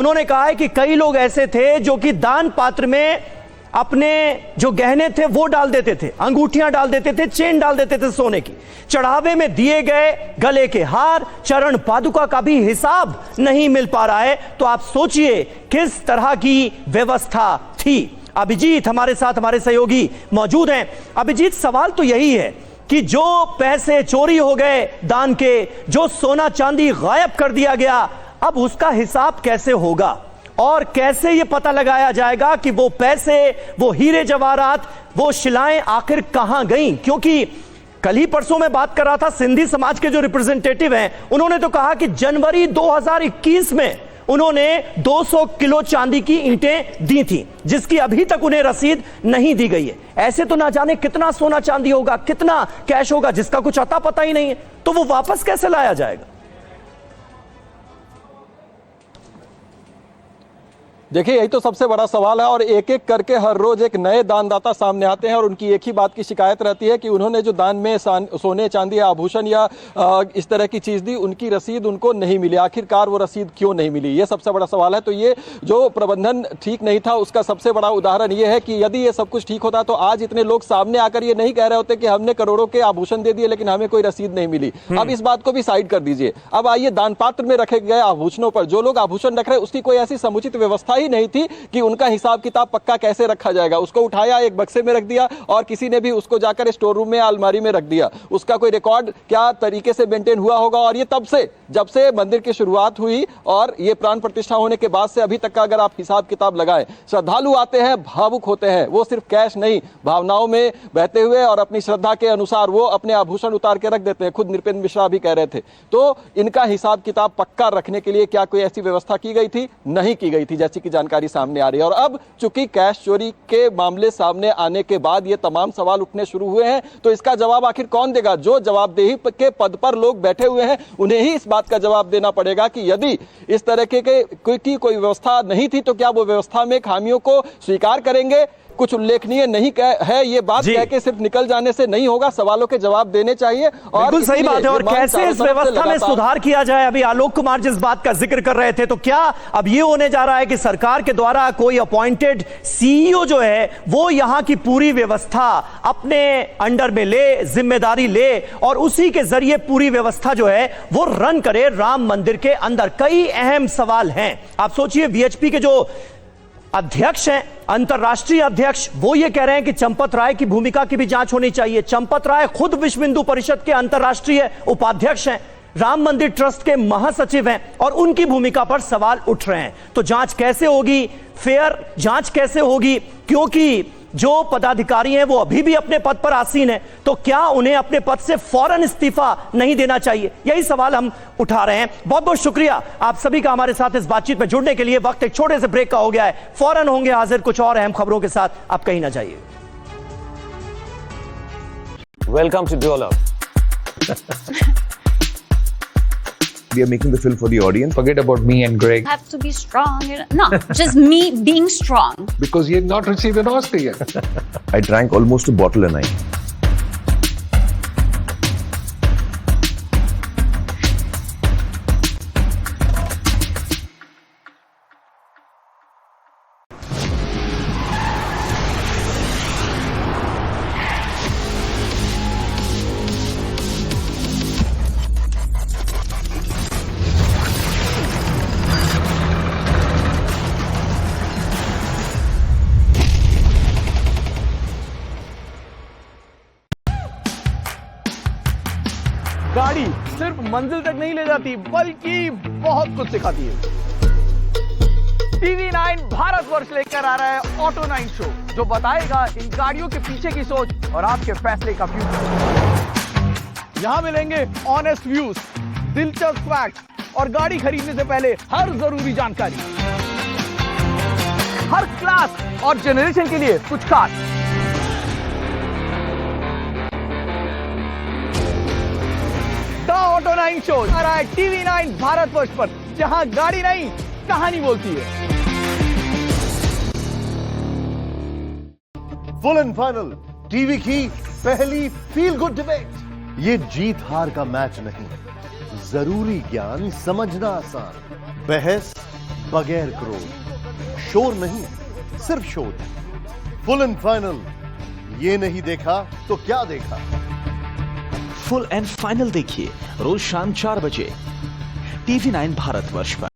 उन्होंने कहा है कि कई लोग ऐसे थे जो कि दान पात्र में अपने जो गहने थे वो डाल देते थे, अंगूठियां डाल देते थे, चेन डाल देते थे सोने की। चढ़ावे में दिए गए गले के हार, चरण पादुका का भी हिसाब नहीं मिल पा रहा है। तो आप सोचिए किस तरह की व्यवस्था थी। अभिजीत हमारे साथ, हमारे सहयोगी मौजूद हैं। अभिजीत, सवाल तो यही है कि जो पैसे चोरी हो गए दान के, जो सोना चांदी गायब कर दिया गया, अब उसका हिसाब कैसे होगा और कैसे यह पता लगाया जाएगा कि वो पैसे, वो हीरे जवाहरात, वो शिलाएं आखिर कहां गईं? क्योंकि कल ही परसों में बात कर रहा था, सिंधी समाज के जो रिप्रेजेंटेटिव हैं उन्होंने तो कहा कि जनवरी 2021 में उन्होंने 200 किलो चांदी की ईंटें दी थी, जिसकी अभी तक उन्हें रसीद नहीं दी गई है। ऐसे तो ना जाने कितना सोना चांदी होगा, कितना कैश होगा, जिसका कुछ अता पता ही नहीं है। तो वो वापस कैसे लाया जाएगा? देखिए, यही तो सबसे बड़ा सवाल है और एक एक करके हर रोज एक नए दानदाता सामने आते हैं और उनकी एक ही बात की शिकायत रहती है कि उन्होंने जो दान में सोने चांदी या आभूषण या इस तरह की चीज दी, उनकी रसीद उनको नहीं मिली। आखिरकार वो रसीद क्यों नहीं मिली, ये सबसे बड़ा सवाल है। तो ये जो प्रबंधन ठीक नहीं था उसका सबसे बड़ा उदाहरण ये है कि यदि ये सब कुछ ठीक होता तो आज इतने लोग सामने आकर ये नहीं कह रहे होते कि हमने करोड़ों के आभूषण दे दिए लेकिन हमें कोई रसीद नहीं मिली। अब इस बात को भी साइड कर दीजिए। अब आइए दान पात्र में रखे गए आभूषणों पर, जो लोग आभूषण रख रहे हैं उसकी कोई ऐसी समुचित व्यवस्था ही नहीं थी कि उनका हिसाब किताब पक्का कैसे रखा जाएगा। उसको उठाया, एक बक्से में रख दिया और किसी ने भी उसको जाकर स्टोर रूम में, अलमारी में रख दिया। उसका कोई रिकॉर्ड क्या तरीके से मेंटेन हुआ होगा? और ये तब से, जब से मंदिर की शुरुआत हुई और ये प्राण प्रतिष्ठा होने के बाद से अभी तक का अगर आप हिसाब किताब लगाएं, श्रद्धालु आते हैं, भावुक होते हैं, वो सिर्फ कैश नहीं, भावनाओं में बहते हुए और अपनी श्रद्धा के अनुसार वो अपने आभूषण उतार के रख देते हैं। खुद नृपेंद्र मिश्रा भी कह रहे थे। तो इनका हिसाब किताब पक्का रखने के लिए क्या कोई ऐसी व्यवस्था की गई थी? नहीं की गई थी, जैसी कि जानकारी सामने आ रही है। और अब चूंकि कैश चोरी के मामले सामने आने के बाद ये तमाम सवाल उठने शुरू हुए हैं, तो इसका जवाब आखिर कौन देगा? जो जवाबदेही के पद पर लोग बैठे हुए हैं उन्हें ही इस बात का जवाब देना पड़ेगा कि यदि इस तरह की कोई व्यवस्था नहीं थी तो क्या वो व्यवस्था में खामियों को स्वीकार करेंगे? कुछ उल्लेखनीय नहीं है, ये बात कह के सिर्फ निकल जाने से नहीं होगा, सवालों के जवाब देने चाहिए। और बिल्कुल सही बात है। और कैसे इस व्यवस्था में सुधार किया जाए? अभी आलोक कुमार जिस बात का जिक्र कर रहे थे, तो क्या अब ये होने जा रहा है कि सरकार के द्वारा कोई अपॉइंटेड सीईओ जो है वो यहां की पूरी व्यवस्था अपने अंडर में ले, जिम्मेदारी ले और उसी के जरिए पूरी व्यवस्था जो है वो रन करे राम मंदिर के अंदर? कई अहम सवाल हैं। आप सोचिए, बीएचपी के जो अध्यक्ष हैं, अंतरराष्ट्रीय अध्यक्ष, वो ये कह रहे हैं कि चंपत राय की भूमिका की भी जांच होनी चाहिए। चंपत राय खुद विश्व हिंदू परिषद के अंतरराष्ट्रीय उपाध्यक्ष हैं, राम मंदिर ट्रस्ट के महासचिव हैं और उनकी भूमिका पर सवाल उठ रहे हैं। तो जांच कैसे होगी? फेयर जांच कैसे होगी? क्योंकि जो पदाधिकारी हैं वो अभी भी अपने पद पर आसीन हैं, तो क्या उन्हें अपने पद से फौरन इस्तीफा नहीं देना चाहिए? यही सवाल हम उठा रहे हैं। बहुत बहुत शुक्रिया आप सभी का हमारे साथ इस बातचीत में जुड़ने के लिए। वक्त एक छोटे से ब्रेक का हो गया है, फौरन होंगे हाजिर कुछ और अहम खबरों के साथ। आप कहीं ना जाइए। वेलकम टू ड्यूलर। We are making the film for the audience. Forget about me and Greg. Have to be strong. No, just me being strong. Because you have not received an Oscar yet. I drank almost a bottle a night. गाड़ी सिर्फ मंजिल तक नहीं ले जाती बल्कि बहुत कुछ सिखाती है। टीवी 9 भारतवर्ष लेकर आ रहा है ऑटो 9 शो, जो बताएगा इन गाड़ियों के पीछे की सोच और आपके फैसले का फ्यूचर। यहां मिलेंगे ऑनेस्ट व्यूज, दिलचस्प फैक्ट्स और गाड़ी खरीदने से पहले हर जरूरी जानकारी। हर क्लास और जनरेशन के लिए कुछ खास। ऑटो 9 शो आ रहा है टीवी 9 भारतवर्ष पर, जहां गाड़ी नहीं कहानी बोलती है। फुल एंड फाइनल टीवी की पहली फील गुड डिबेट। ये जीत हार का मैच नहीं, जरूरी ज्ञान समझना आसान, बहस बगैर क्रोध। शोर नहीं, सिर्फ शोर। फुल एंड फाइनल, ये नहीं देखा तो क्या देखा। फुल एंड फाइनल देखिए रोज शाम 4 बजे TV9 भारतवर्ष पर।